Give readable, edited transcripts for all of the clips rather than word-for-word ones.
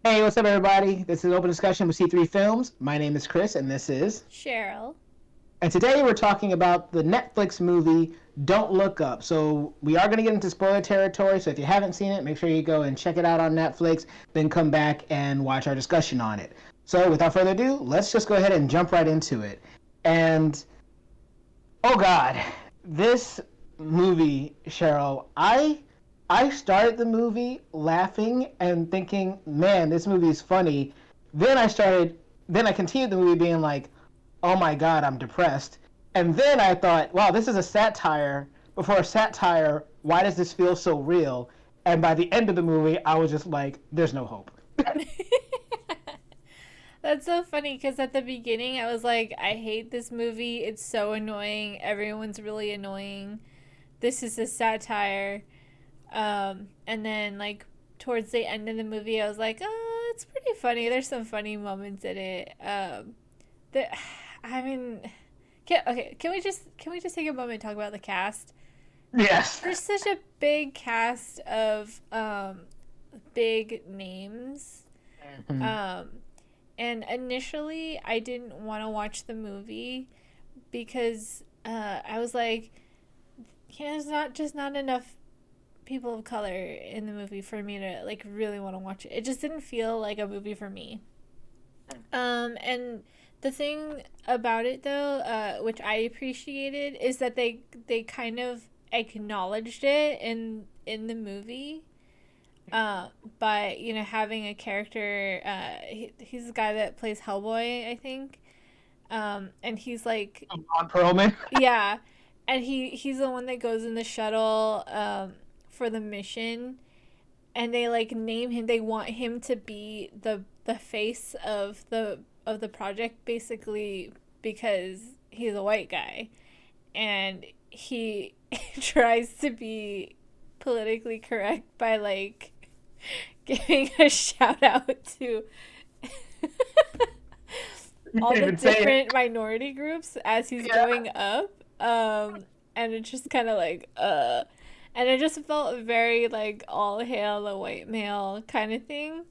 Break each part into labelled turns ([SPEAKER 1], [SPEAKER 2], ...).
[SPEAKER 1] Hey, what's up, everybody? This is Open Discussion with C3 Films. My name is Chris, and this is.
[SPEAKER 2] Cheryl.
[SPEAKER 1] And today we're talking about the Netflix movie Don't Look Up. So we are going to get into spoiler territory. So if you haven't seen it, make sure you go and check it out on Netflix. Then come back and watch our discussion on it. So without further ado, let's just go ahead and jump right into it. And oh God, this movie, Cheryl, I started the movie laughing and thinking, man, this movie is funny. Then I started, then I continued the movie being like, oh my God, I'm depressed. And then I thought, wow, this is a satire. Before a satire, why does this feel so real? And by the end of the movie, I was just like, there's no hope.
[SPEAKER 2] That's so funny because at the beginning I was like, I hate this movie. It's so annoying. Everyone's really annoying. This is a satire. And then, like, towards the end of the movie, I was like, oh, it's pretty funny. There's some funny moments in it. The, I mean, can we just take a moment and talk about the cast?
[SPEAKER 1] Yes.
[SPEAKER 2] There's such a big cast of big names.
[SPEAKER 1] Mhm.
[SPEAKER 2] Um, and initially, I didn't want to watch the movie because I was like, there's not enough people of color in the movie for me to like really want to watch it. It just didn't feel like a movie for me. And the thing about it though, which I appreciated, is that they kind of acknowledged it in the movie by having a character. He's the guy that plays Hellboy, I think. And he's like,
[SPEAKER 1] Ron Perlman.
[SPEAKER 2] yeah, and he's the one that goes in the shuttle for the mission, and they like name him. They want him to be the face of the project, basically because he's a white guy, and he tries to be politically correct by like giving a shout out to
[SPEAKER 1] You
[SPEAKER 2] all
[SPEAKER 1] can't
[SPEAKER 2] the
[SPEAKER 1] even say it.
[SPEAKER 2] different minority groups as he's
[SPEAKER 1] Yeah.
[SPEAKER 2] going up. And it's just kind of like, and it just felt very like all hail the white male kind of thing.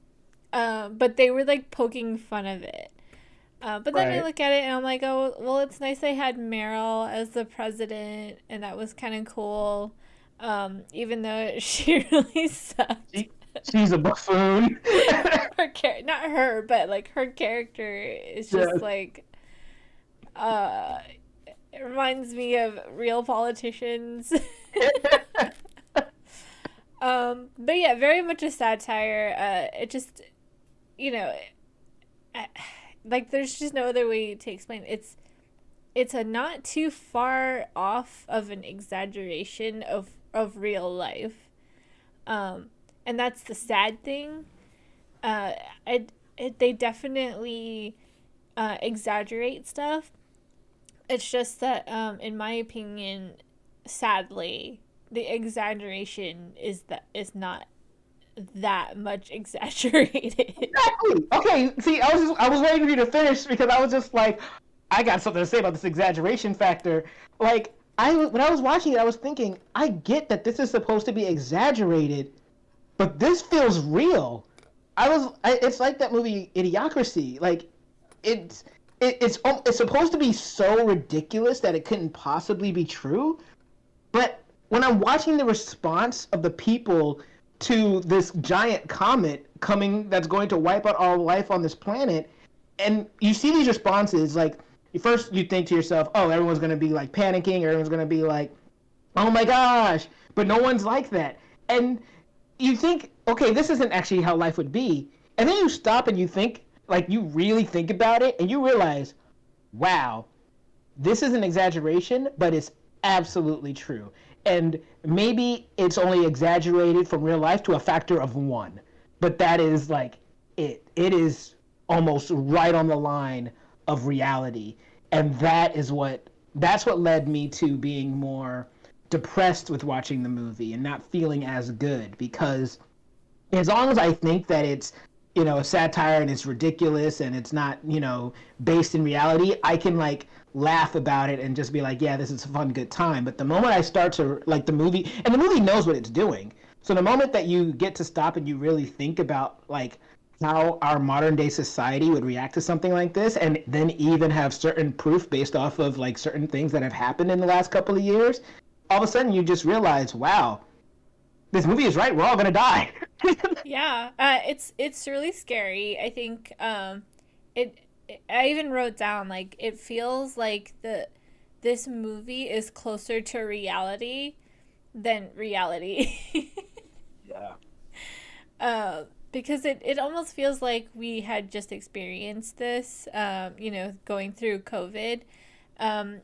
[SPEAKER 2] But they were like poking fun of it. But then I
[SPEAKER 1] Right.
[SPEAKER 2] look at it and I'm like, oh, well, it's nice they had Meryl as the president, and that was kind of cool. Even though she really sucked.
[SPEAKER 1] She, she's a buffoon.
[SPEAKER 2] Not her, but like her character is just
[SPEAKER 1] Yes.
[SPEAKER 2] like, uh, it reminds me of real politicians. But yeah, very much a satire. It just, you know, I- like there's just no other way to explain it. It's a not too far off of an exaggeration of real life. Um, and that's the sad thing. Uh, they definitely exaggerate stuff. It's just that, in my opinion, sadly, the exaggeration is not that much exaggerated.
[SPEAKER 1] Exactly. Okay. See, I was waiting for you to finish because I was just like, I got something to say about this exaggeration factor. Like, when I was watching it, I was thinking, I get that this is supposed to be exaggerated, but this feels real. It's like that movie Idiocracy. Like, it's it's supposed to be so ridiculous that it couldn't possibly be true, but when I'm watching the response of the people to this giant comet coming that's going to wipe out all life on this planet, and you see these responses, like first you think to yourself, oh, everyone's going to be like panicking, everyone's going to be like, oh my gosh, but no one's like that. And you think, okay, this isn't actually how life would be. And then you stop and you think, like, you really think about it, and you realize, wow, this is an exaggeration, but it's absolutely true. And maybe it's only exaggerated from real life to a factor of one, but that is like it. It is almost right on the line of reality, and that's what led me to being more depressed with watching the movie and not feeling as good because as long as I think that it's a satire and it's ridiculous and it's not based in reality, I can like laugh about it and just be like, yeah, this is a fun good time. But the moment I start to like the movie, and the movie knows what it's doing, so the moment that you get to stop and you really think about like how our modern day society would react to something like this, and then even have certain proof based off of like certain things that have happened in the last couple of years, all of a sudden you just realize, wow, this movie is right. We're all gonna die.
[SPEAKER 2] Yeah, it's really scary. I think it, I even wrote down like it feels like the this movie is closer to reality than reality.
[SPEAKER 1] Yeah.
[SPEAKER 2] Because it almost feels like we had just experienced this, going through COVID. And,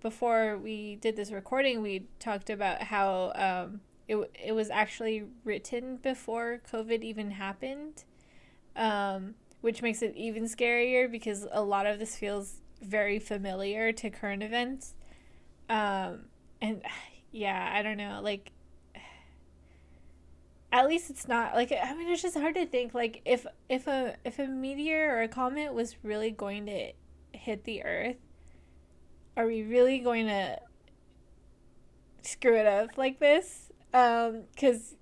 [SPEAKER 2] before we did this recording, we talked about how it was actually written before COVID even happened, which makes it even scarier because a lot of this feels very familiar to current events. And yeah, I don't know. Like, at least it's not like, I mean, it's just hard to think like if a meteor or a comet was really going to hit the earth, are we really going to screw it up like this? Cuz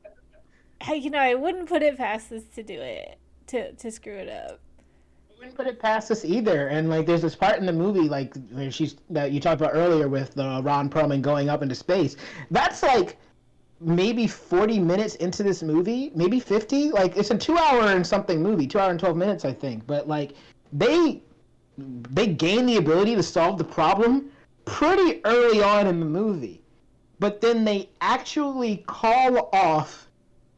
[SPEAKER 2] I wouldn't put it past us to do it, to screw it up.
[SPEAKER 1] Wouldn't put it past us either. And like, there's this part in the movie, like where she's that you talked about earlier with Ron Perlman going up into space. That's like maybe 40 minutes into this movie, maybe 50. Like, it's a 2 hour and something movie, 2 hour and 12 minutes, I think. But like, they they gain the ability to solve the problem pretty early on in the movie, but then they actually call off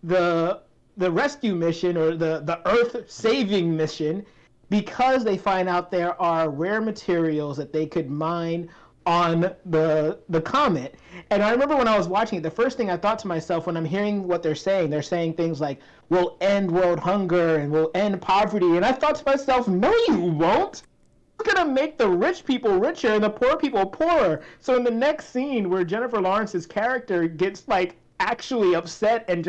[SPEAKER 1] the rescue mission or the Earth saving mission because they find out there are rare materials that they could mine on the comet. And I remember when I was watching it, the first thing I thought to myself when I'm hearing what they're saying things like, we'll end world hunger and we'll end poverty. And I thought to myself, no, you won't. It's gonna make the rich people richer and the poor people poorer. So in the next scene where Jennifer Lawrence's character gets like actually upset and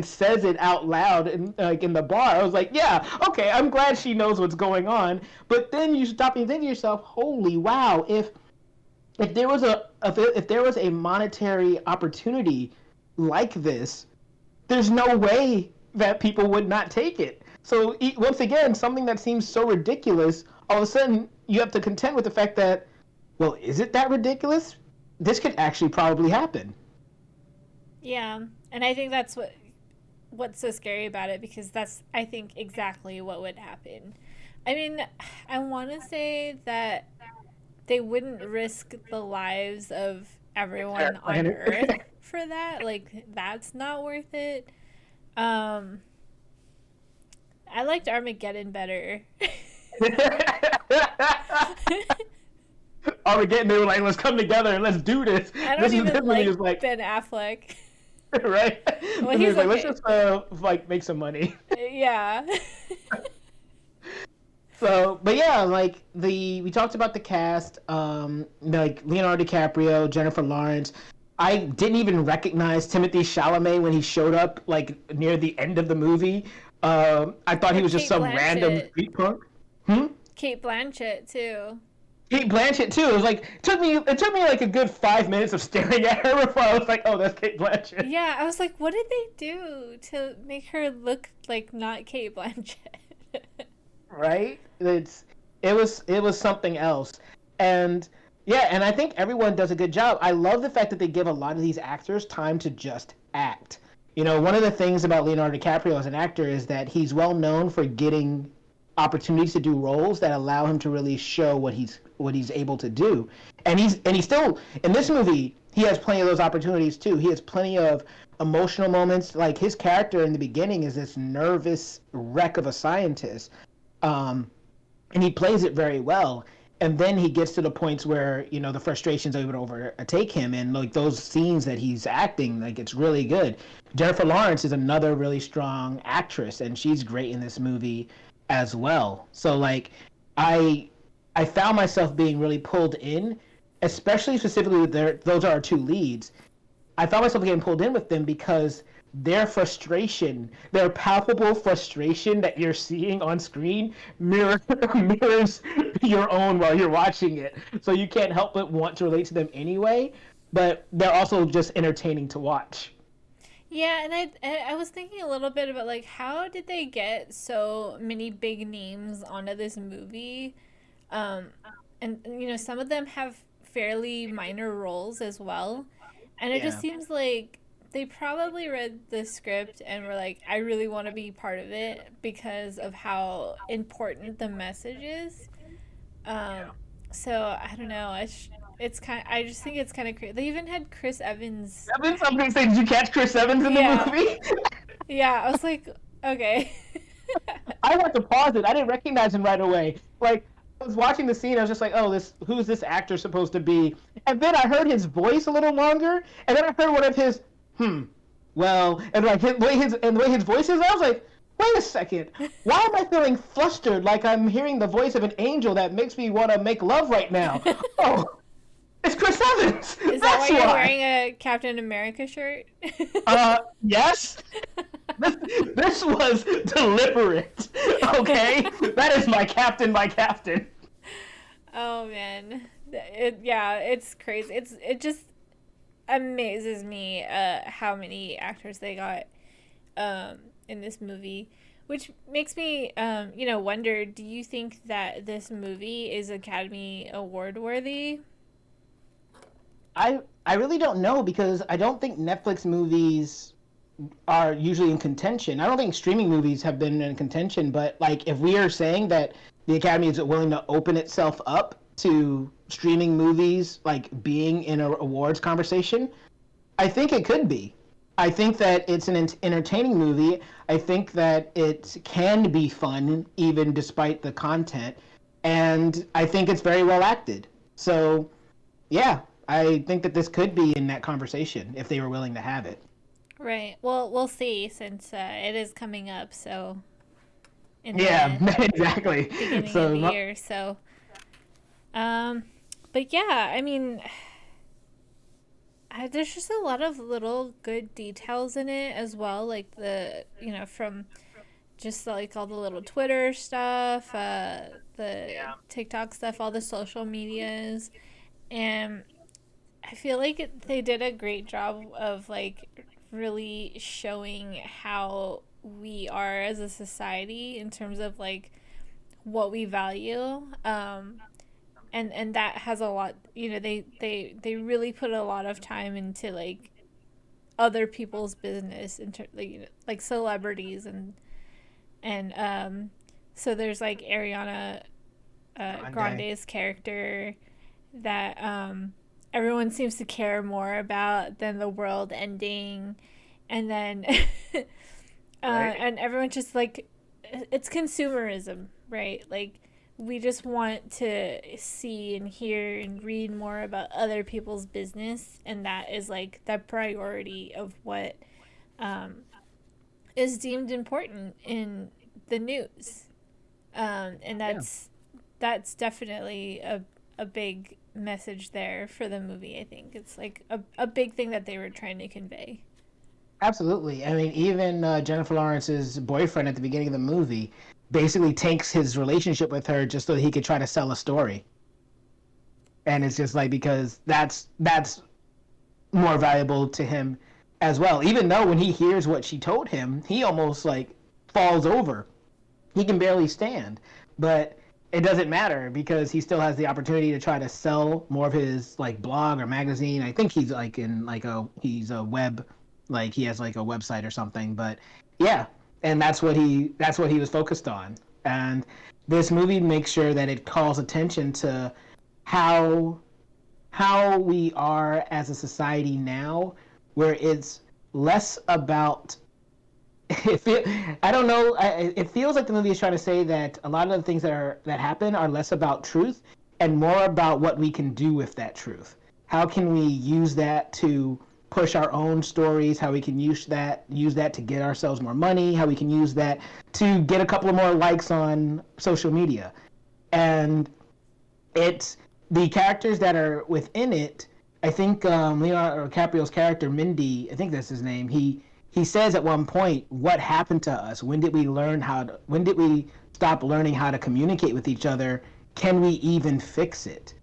[SPEAKER 1] says it out loud in like in the bar, I was like, yeah, okay, I'm glad she knows what's going on. But then you stop and think to yourself, holy wow, if there was if there was a monetary opportunity like this, there's no way that people would not take it. So once again, something that seems so ridiculous, all of a sudden you have to contend with the fact that, well, is it that ridiculous? This could actually probably happen.
[SPEAKER 2] Yeah, and I think that's what's so scary about it because that's I think exactly what would happen. I mean, I want to say that they wouldn't risk the lives of everyone on Earth for that. Like that's not worth it. Um, I liked Armageddon better.
[SPEAKER 1] Armageddon, they were like, let's come together and let's do this.
[SPEAKER 2] I don't
[SPEAKER 1] This is
[SPEAKER 2] even
[SPEAKER 1] definitely
[SPEAKER 2] like
[SPEAKER 1] just like,
[SPEAKER 2] Ben Affleck.
[SPEAKER 1] right?
[SPEAKER 2] Well,
[SPEAKER 1] And
[SPEAKER 2] he's
[SPEAKER 1] he's like, let's
[SPEAKER 2] okay.
[SPEAKER 1] just like make some money.
[SPEAKER 2] Yeah.
[SPEAKER 1] So, but yeah, like we talked about the cast, like Leonardo DiCaprio, Jennifer Lawrence. I didn't even recognize Timothy Chalamet when he showed up like near the end of the movie. I thought he
[SPEAKER 2] Or
[SPEAKER 1] was just
[SPEAKER 2] Kate
[SPEAKER 1] some random
[SPEAKER 2] Blanchett.
[SPEAKER 1] street punk. Hmm?
[SPEAKER 2] Kate Blanchett too.
[SPEAKER 1] Kate Blanchett too. It was like it took me like a good 5 minutes of staring at her before I was like, oh, that's Kate Blanchett.
[SPEAKER 2] Yeah, I was like, what did they do to make her look like not Kate Blanchett?
[SPEAKER 1] Right? It was something else. And yeah, and I think everyone does a good job. I love the fact that they give a lot of these actors time to just act. One of the things about Leonardo DiCaprio as an actor is that he's well known for getting opportunities to do roles that allow him to really show what he's able to do. And he's still in this movie, he has plenty of those opportunities too. He has plenty of emotional moments. Like his character in the beginning is this nervous wreck of a scientist. And he plays it very well. And then he gets to the points where the frustrations are able to overtake him, and like those scenes that he's acting, like it's really good. Jennifer Lawrence is another really strong actress, and she's great in this movie as well. So like, I I found myself being really pulled in, especially specifically with those are our two leads. I found myself getting pulled in with them because their frustration, their palpable frustration that you're seeing on screen mirrors your own while you're watching it. So you can't help but want to relate to them anyway, but they're also just entertaining to watch.
[SPEAKER 2] Yeah, and I was thinking a little bit about like how did they get so many big names onto this movie? Um, and you know, some of them have fairly minor roles as well. And it just
[SPEAKER 1] Yeah.
[SPEAKER 2] seems like they probably read the script and were like, I really want to be part of it because of how important the message is. Um, so I don't know. It's kind. I just think it's kind of crazy. They even had Chris Evans.
[SPEAKER 1] Evans, I'm gonna say, did you catch Chris Evans in the
[SPEAKER 2] Yeah,
[SPEAKER 1] movie?
[SPEAKER 2] yeah. I was like, okay.
[SPEAKER 1] I had to pause it. I didn't recognize him right away. Like I was watching the scene, I was just like, "Oh, this who's this actor supposed to be?" And then I heard his voice a little longer, and then I heard one of his, well, and like the way his voice is. I was like, "Wait a second, why am I feeling flustered? Like I'm hearing the voice of an angel that makes me want to make love right now." Oh, it's Chris Evans.
[SPEAKER 2] Is that why
[SPEAKER 1] That's
[SPEAKER 2] you're
[SPEAKER 1] why.
[SPEAKER 2] wearing a Captain America shirt?
[SPEAKER 1] Yes. This, this was deliberate. Okay, that is my captain. My captain.
[SPEAKER 2] Oh man, yeah, it's crazy. It just amazes me how many actors they got in this movie, which makes me you know wonder. Do you think that this movie is Academy Award worthy?
[SPEAKER 1] I really don't know because I don't think Netflix movies are usually in contention. I don't think streaming movies have been in contention, but like if we are saying that the Academy is willing to open itself up to streaming movies like being in an awards conversation, I think it could be. I think that it's an entertaining movie. I think that it can be fun even despite the content, and I think it's very well acted. So, yeah, I think that this could be in that conversation if they were willing to have it.
[SPEAKER 2] Right. Well, we'll see since it is coming up. So in
[SPEAKER 1] Yeah,
[SPEAKER 2] the
[SPEAKER 1] exactly.
[SPEAKER 2] beginning of the
[SPEAKER 1] So,
[SPEAKER 2] year. So, um, but yeah, I mean, there's just a lot of little good details in it as well, like the you know from just like all the little Twitter stuff, the TikTok stuff, all the social medias, and I feel like they did a great job of like really showing how we are as a society in terms of like what we value. And that has a lot. You know, they really put a lot of time into like other people's business, like, you know, like celebrities and so there's like Ariana
[SPEAKER 1] Grande.
[SPEAKER 2] Grande's character that everyone seems to care more about than the world ending, and then
[SPEAKER 1] Right?
[SPEAKER 2] and everyone just like it's consumerism, right? Like we just want to see and hear and read more about other people's business, and that is like the priority of what um, is deemed important in the news, and
[SPEAKER 1] Yeah.
[SPEAKER 2] that's definitely a big message there for the movie. I think it's like a big thing that they were trying to convey.
[SPEAKER 1] Absolutely. I mean, even Jennifer Lawrence's boyfriend at the beginning of the movie basically takes his relationship with her just so he could try to sell a story. And it's just like because that's more valuable to him as well. Even though when he hears what she told him, he almost like falls over. He can barely stand. But it doesn't matter because he still has the opportunity to try to sell more of his like blog or magazine. I think he's like in like he's a web, like he has like a website or something. But yeah, and that's what he was focused on. And this movie makes sure that it calls attention to how how we are as a society now, where it's less about it feel, I don't know. It feels like the movie is trying to say that a lot of the things that happen are less about truth and more about what we can do with that truth. How can we use that to push our own stories? How we can use that to get ourselves more money? How we can use that to get a couple of more likes on social media? And it's the characters that are within it. I think Leonardo DiCaprio's character Mindy, I think that's his name. He says at one point, "What happened to us? When did we learn how to? When did we stop learning how to communicate with each other? Can we even fix it?"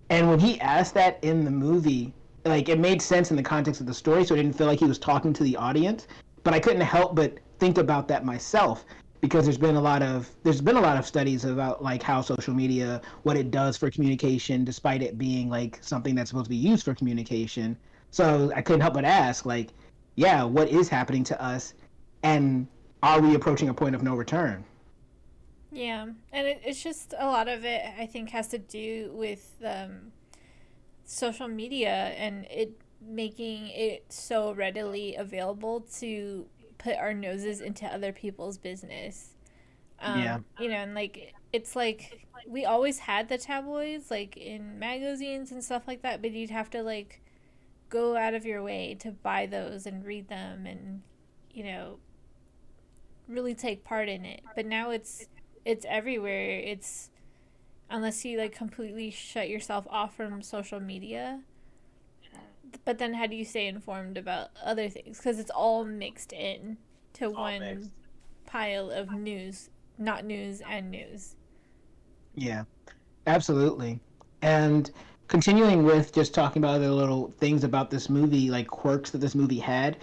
[SPEAKER 1] And when he asked that in the movie, like it made sense in the context of the story, so I didn't feel like he was talking to the audience. But I couldn't help but think about that myself because there's been a lot of studies about like how social media, what it does for communication, despite it being like something that's supposed to be used for communication. So I couldn't help but ask, like, yeah, what is happening to us, and are we approaching a point of no return?
[SPEAKER 2] Yeah, and it's just a lot of it. I think has to do with social media and it making it so readily available to put our noses into other people's business.
[SPEAKER 1] Yeah.
[SPEAKER 2] And like it's like we always had the tabloids like in magazines and stuff like that, but you'd have to like go out of your way to buy those and read them and you know really take part in it. But now it's everywhere. It's unless you like completely shut yourself off from social media. But then how do you stay informed about other things? Because it's all mixed in to
[SPEAKER 1] All mixed.
[SPEAKER 2] one pile of news, not news and news.
[SPEAKER 1] Yeah. Absolutely. And continuing with just talking about other little things about this movie, like quirks that this movie had,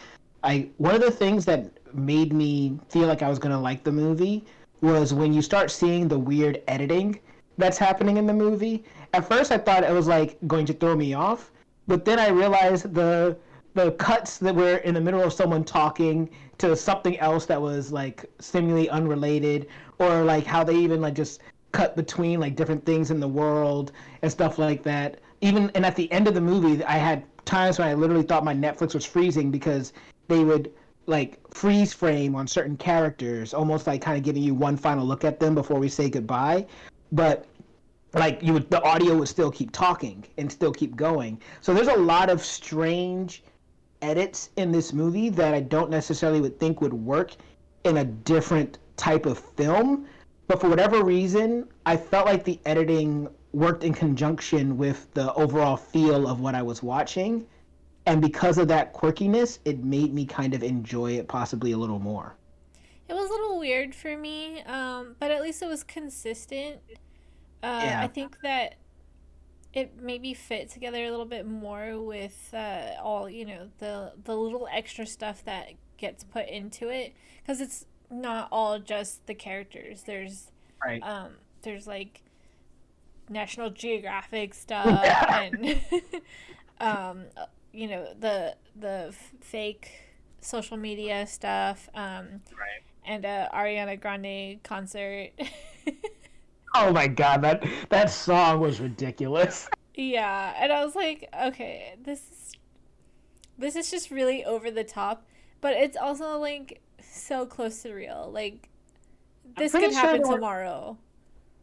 [SPEAKER 1] I one of the things that made me feel like I was gonna like the movie was when you start seeing the weird editing that's happening in the movie. At first I thought it was like going to throw me off, but then I realized the cuts that were in the middle of someone talking to something else that was like seemingly unrelated, or like how they even like just cut between like different things in the world and stuff like that. Even and at the end of the movie, I had times when I literally thought my Netflix was freezing because they would like freeze frame on certain characters, almost like kind of giving you one final look at them before we say goodbye. But like the audio would still keep talking and still keep going. So there's a lot of strange edits in this movie that I don't necessarily would think would work in a different type of film. But for whatever reason, I felt like the editing worked in conjunction with the overall feel of what I was watching. And because of that quirkiness, it made me kind of enjoy it possibly a little more.
[SPEAKER 2] It was a little weird for me, but at least it was consistent. I
[SPEAKER 1] Yeah.
[SPEAKER 2] think that it maybe fit together a little bit more with all the little extra stuff that gets put into it because it's not all just the characters.
[SPEAKER 1] Right.
[SPEAKER 2] Um, there's like National Geographic stuff and um, fake social media stuff
[SPEAKER 1] Right.
[SPEAKER 2] and Ariana Grande concert.
[SPEAKER 1] Oh my god, that song was ridiculous.
[SPEAKER 2] Yeah, and I was like, okay, this is just really over the top, but it's also like so close to real. Like
[SPEAKER 1] I'm
[SPEAKER 2] this could
[SPEAKER 1] pretty sure
[SPEAKER 2] happen
[SPEAKER 1] there were
[SPEAKER 2] tomorrow.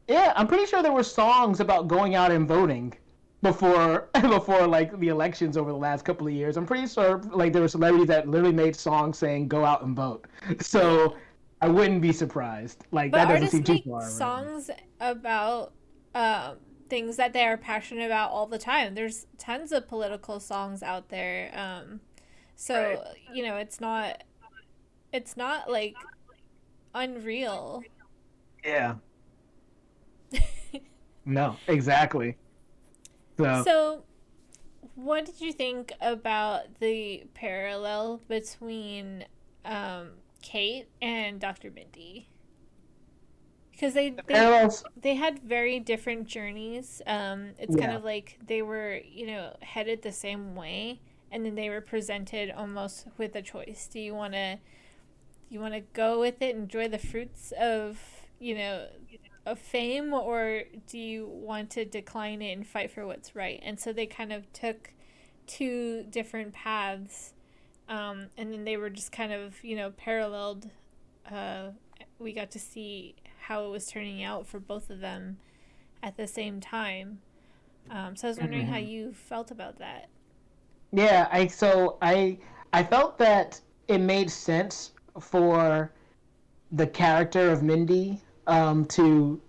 [SPEAKER 1] Yeah, I'm pretty sure there were songs about going out and voting before before like the elections over the last couple of years. I'm pretty sure like there were celebrities that literally made songs saying go out and vote. So
[SPEAKER 2] Yeah.
[SPEAKER 1] I wouldn't be surprised. Like
[SPEAKER 2] But
[SPEAKER 1] that doesn't
[SPEAKER 2] artists
[SPEAKER 1] seem too
[SPEAKER 2] make
[SPEAKER 1] far away.
[SPEAKER 2] songs about things that they are passionate about all the time. There's tons of political songs out there.
[SPEAKER 1] Right.
[SPEAKER 2] So, it's not like unreal.
[SPEAKER 1] Yeah. No, exactly. So
[SPEAKER 2] So, what did you think about the parallel between Kate and Dr. Mindy? Because
[SPEAKER 1] the parallels,
[SPEAKER 2] they had very different journeys. It's kind
[SPEAKER 1] yeah.
[SPEAKER 2] of like they were headed the same way, and then they were presented almost with a choice. Do you want to go with it, enjoy the fruits of fame, or do you want to decline it and fight for what's right? And so they kind of took two different paths, and then they were just kind of paralleled. Uh, we got to see how it was turning out for both of them at the same time. So I was wondering how
[SPEAKER 1] Mhm.
[SPEAKER 2] you felt about that.
[SPEAKER 1] Yeah, I felt that it made sense for the character of Mindy to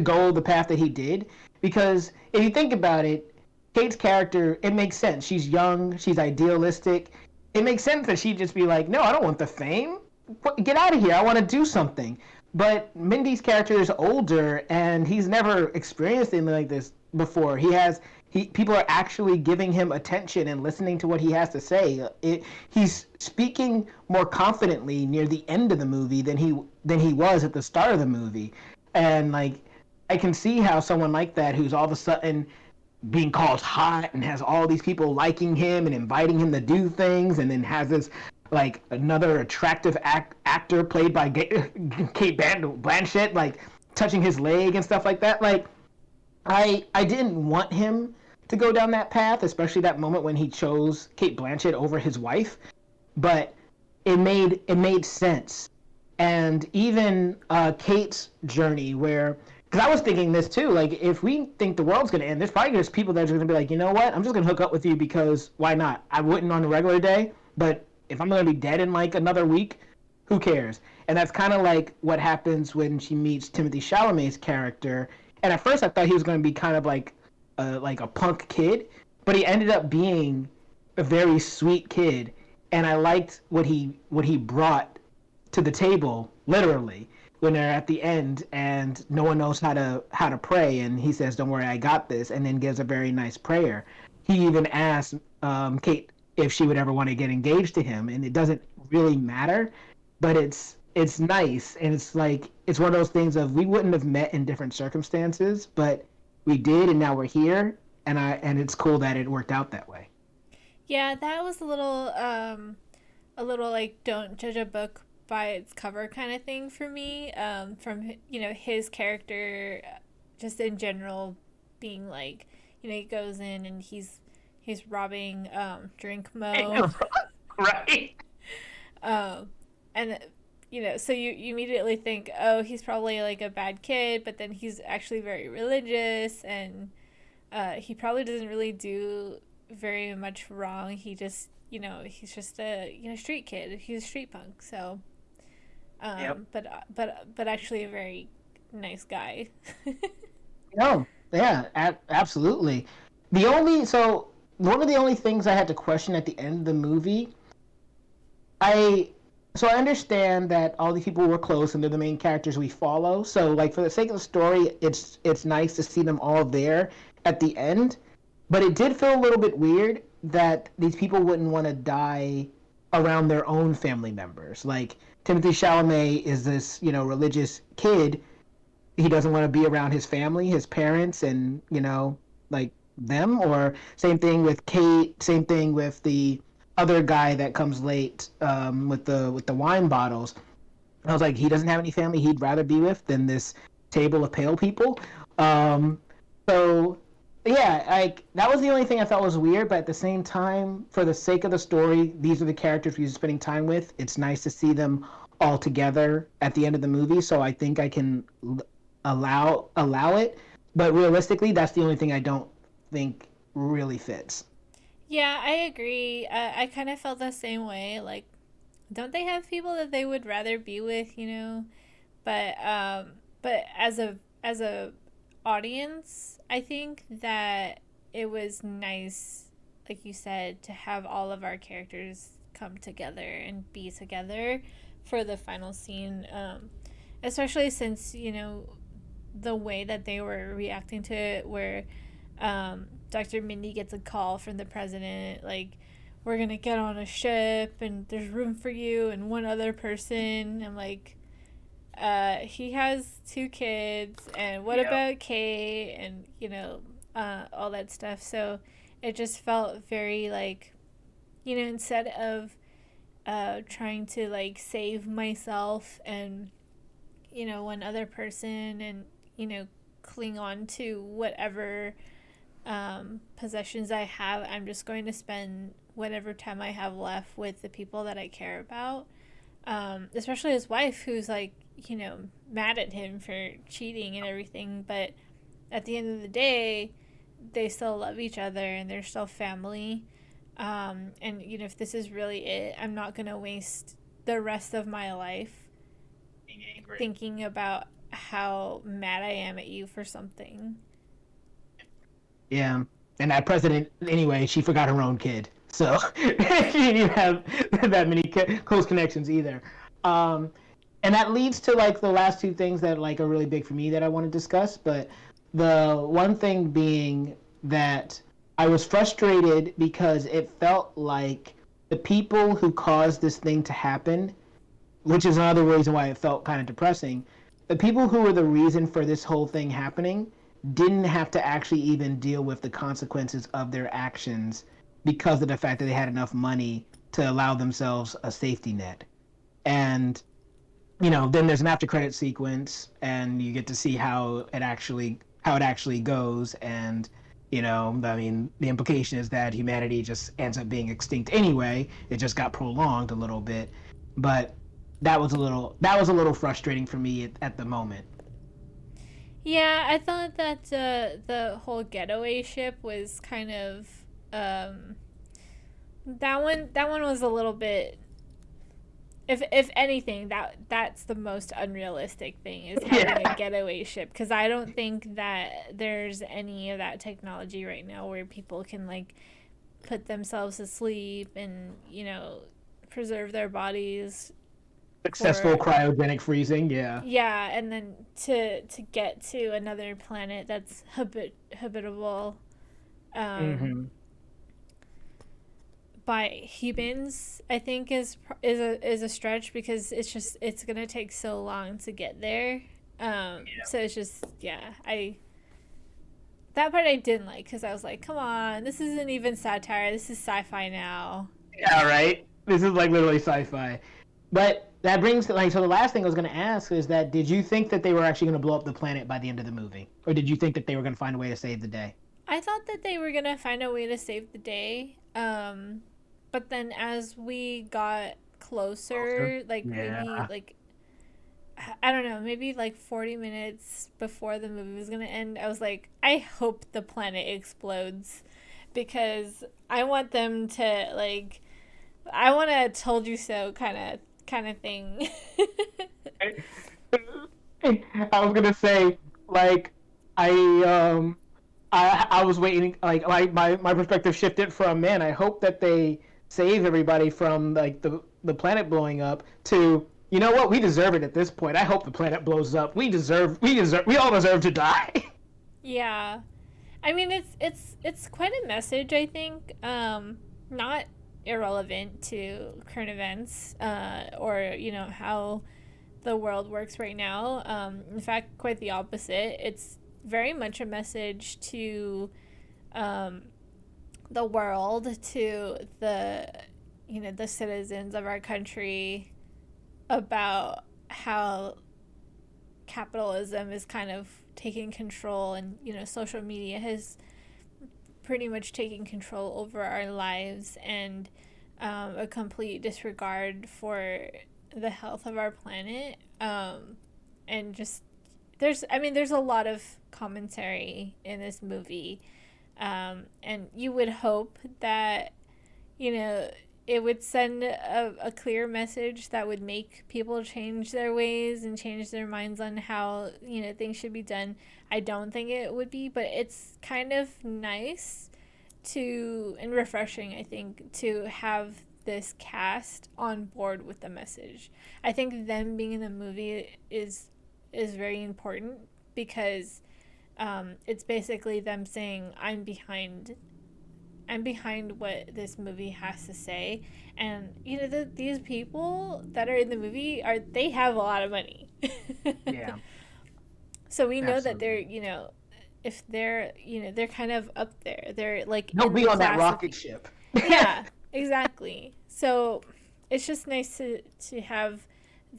[SPEAKER 1] go the path that he did because if you think about it, Kate's character it makes sense. She's young, she's idealistic. It makes sense that she'd just be like, "No, I don't want the fame. Get out of here. I want to do something." But Mindy's character is older and he's never experienced anything like this before. people are actually giving him attention and listening to what he has to say. He's speaking more confidently near the end of the movie than he was at the start of the movie, and like I can see how someone like that, who's all of a sudden being called hot and has all these people liking him and inviting him to do things, and then has this like another attractive actor played by Kate Blanchett like touching his leg and stuff like that. Like I didn't want him to go down that path, especially that moment when he chose Kate Blanchett over his wife. But it made sense, and even Kate's journey, where because I was thinking this too, like if we think the world's gonna end, there's probably just people that are gonna be like, you know what, I'm just gonna hook up with you because why not? I wouldn't on a regular day, but if I'm gonna be dead in like another week, who cares? And that's kind of like what happens when she meets Timothy Chalamet's character. And at first, I thought he was going to be kind of like a punk kid, but he ended up being a very sweet kid, and I liked what he brought to the table, literally, when they're at the end and no one knows how to pray, and he says, "Don't worry, I got this," and then gives a very nice prayer. He even asked Kate if she would ever want to get engaged to him, and it doesn't really matter, but it's nice, and it's like it's one of those things of we wouldn't have met in different circumstances, but we did, and now we're here, and it's cool that it worked out that way.
[SPEAKER 2] Yeah, that was a little like don't judge a book by its cover kind of thing for me. From his character, just in general, being like he goes in and he's robbing Drink Mo.
[SPEAKER 1] Right.
[SPEAKER 2] And so you immediately think, oh, he's probably like a bad kid, but then he's actually very religious, and he probably doesn't really do very much wrong. He just he's just a street kid. He's a street punk. So
[SPEAKER 1] Yep.
[SPEAKER 2] but actually a very nice guy.
[SPEAKER 1] No, yeah, absolutely. The only so one of the only things I had to question at the end of the movie, I I understand that all these people were close and they're the main characters we follow. So like for the sake of the story, it's nice to see them all there at the end. But it did feel a little bit weird that these people wouldn't want to die around their own family members. Like Timothy Chalamet is this, religious kid. He doesn't want to be around his family, his parents, and like them. Or same thing with Kate. Same thing with the other guy that comes late with the wine bottles. I was like, he doesn't have any family he'd rather be with than this table of pale people. Um, so yeah, like that was the only thing I thought was weird. But at the same time, for the sake of the story, these are the characters we're spending time with. It's nice to see them all together at the end of the movie. So I think I can allow it. But realistically, that's the only thing I don't think really fits.
[SPEAKER 2] Yeah, I agree. I kind of felt the same way. Like, don't they have people that they would rather be with? But as a audience, I think that it was nice, like you said, to have all of our characters come together and be together for the final scene. Especially since the way that they were reacting to it, where Dr. Mindy gets a call from the president, like, we're gonna get on a ship and there's room for you and one other person. I'm like, he has two kids, and what
[SPEAKER 1] Yep.
[SPEAKER 2] about Kay, and all that stuff. So it just felt very like, instead of trying to like save myself and one other person, and cling on to whatever possessions I have, I'm just going to spend whatever time I have left with the people that I care about. Especially his wife, who's like, mad at him for cheating and everything, but at the end of the day, they still love each other and they're still family. And if this is really it, I'm not gonna waste the rest of my life
[SPEAKER 1] Being angry.
[SPEAKER 2] thinking about how mad I am at you for something.
[SPEAKER 1] Yeah, and that president, anyway, she forgot her own kid, so she didn't even have that many close connections either. Um, and that leads to like the last two things that like are really big for me that I want to discuss. But the one thing being that I was frustrated because it felt like the people who caused this thing to happen, which is another reason why it felt kind of depressing, the people who were the reason for this whole thing happening didn't have to actually even deal with the consequences of their actions because of the fact that they had enough money to allow themselves a safety net. And then there's an after credit sequence, and you get to see how it actually goes. And I mean, the implication is that humanity just ends up being extinct anyway. It just got prolonged a little bit, but that was a little frustrating for me at the moment.
[SPEAKER 2] Yeah, I thought that the whole getaway ship was kind of um, that one was a little bit, if anything, that's the most unrealistic thing, is having a
[SPEAKER 1] Yeah,
[SPEAKER 2] getaway ship, because I don't think that there's any of that technology right now where people can like put themselves to sleep and preserve their bodies
[SPEAKER 1] successful
[SPEAKER 2] for,
[SPEAKER 1] cryogenic freezing. Yeah.
[SPEAKER 2] yeah, and then to get to another planet that's habitable um
[SPEAKER 1] Hmm.
[SPEAKER 2] by humans, I think is a stretch, because it's gonna take so long to get there. So it's just, yeah, I that part I didn't like, because I was like, come on, this isn't even satire. This is sci-fi now.
[SPEAKER 1] Yeah, right. This is like literally sci-fi. But that brings like so the last thing I was going to ask is that did you think that they were actually going to blow up the planet by the end of the movie, or did you think that they were going to find a way to save the day?
[SPEAKER 2] I thought that they were gonna find a way to save the day. But then as we got
[SPEAKER 1] Closer.
[SPEAKER 2] closer, like maybe
[SPEAKER 1] Yeah.
[SPEAKER 2] like I don't know, maybe like 40 minutes before the movie was gonna end, I was like, I hope the planet explodes, because I want them to like, I want a told you so kind of thing.
[SPEAKER 1] I was gonna say, like, I I was waiting, like my perspective shifted from, man, I hope that they save everybody from like the planet blowing up, to, you know what, we deserve it at this point. I hope the planet blows up. We all deserve to die.
[SPEAKER 2] Yeah. I mean, it's quite a message, I think. Not irrelevant to current events, or how the world works right now. In fact, quite the opposite. It's very much a message to um, the world, to the citizens of our country, about how capitalism is kind of taking control, and social media has pretty much taken control over our lives, and a complete disregard for the health of our planet. And just, there's a lot of commentary in this movie, and you would hope that you know it would send a clear message that would make people change their ways and change their minds on how things should be done. I don't think it would be, but it's kind of nice to, and refreshing, I think, to have this cast on board with the message. I think them being in the movie is very important, because it's basically them saying, I'm behind what this movie has to say. And these people that are in the movie, they have a lot of money.
[SPEAKER 1] Yeah,
[SPEAKER 2] So we know that they're,
[SPEAKER 1] absolutely.
[SPEAKER 2] if they're, they're kind of up there. They're like
[SPEAKER 1] Don't
[SPEAKER 2] in
[SPEAKER 1] be
[SPEAKER 2] the
[SPEAKER 1] on that
[SPEAKER 2] class of
[SPEAKER 1] rocket ship.
[SPEAKER 2] yeah, exactly. So it's just nice to have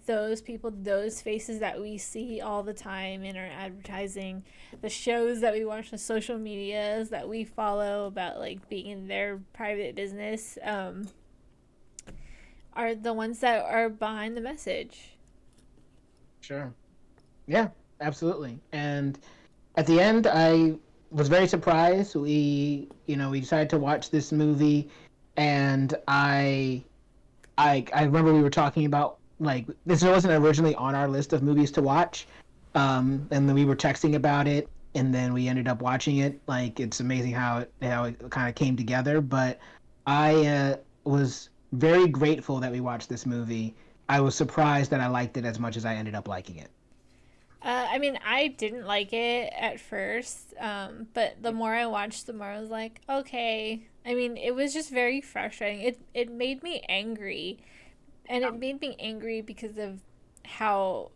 [SPEAKER 2] those people, those faces that we see all the time in our advertising, the shows that we watch, the social medias that we follow about like being in their private business, are the ones that are behind the message.
[SPEAKER 1] Sure. Yeah, absolutely. And at the end, I was very surprised. We decided to watch this movie, and I remember we were talking about, like, this wasn't originally on our list of movies to watch, and then we were texting about it, and then we ended up watching it. Like, it's amazing how it kind of came together. But I was very grateful that we watched this movie. I was surprised that I liked it as much as I ended up liking it.
[SPEAKER 2] I mean, I didn't like it at first, but the more I watched, the more I was like, okay. I mean, it was just very frustrating. It made me angry, and it made me angry because of how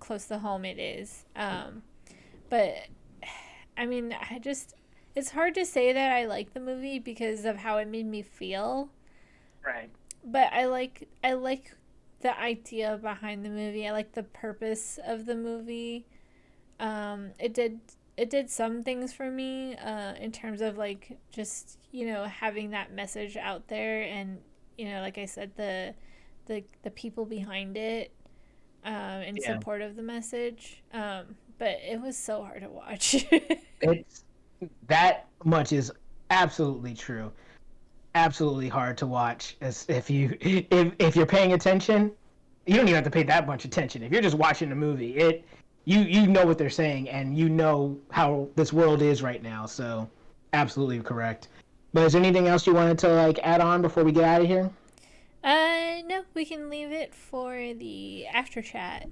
[SPEAKER 2] close to home it is. But I mean, it's hard to say that I like the movie because of how it made me feel.
[SPEAKER 1] Right.
[SPEAKER 2] But I like the idea behind the movie. I like the purpose of the movie. It did some things for me in terms of like just having that message out there, and like I said, the people behind it in
[SPEAKER 1] Yeah.
[SPEAKER 2] support of the message. But it was so hard to watch.
[SPEAKER 1] It's that much is absolutely true. Absolutely hard to watch. As if you're paying attention, you don't even have to pay that much attention. If you're just watching the movie, you know what they're saying and you know how this world is right now. So absolutely correct. But is there anything else you wanted to like add on before we get out of here?
[SPEAKER 2] No, we can leave it for the after chat.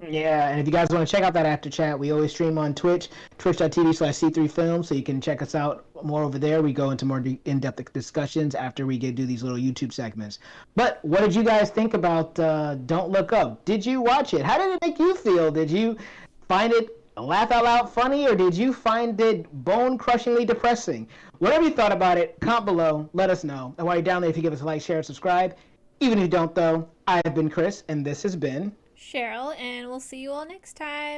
[SPEAKER 1] Yeah, and if you guys want to check out that after chat, we always stream on Twitch, twitch.tv/C3Film, so you can check us out more over there. We go into more in-depth discussions after we do these little YouTube segments. But what did you guys think about Don't Look Up? Did you watch it? How did it make you feel? Did you find it laugh out loud funny, or did you find it bone-crushingly depressing? Whatever you thought about it, comment below. Let us know. And while you're down there, if you give us a like, share, and subscribe. Even if you don't, though, I've been Chris, and this has been
[SPEAKER 2] Cheryl, and we'll see you all next time.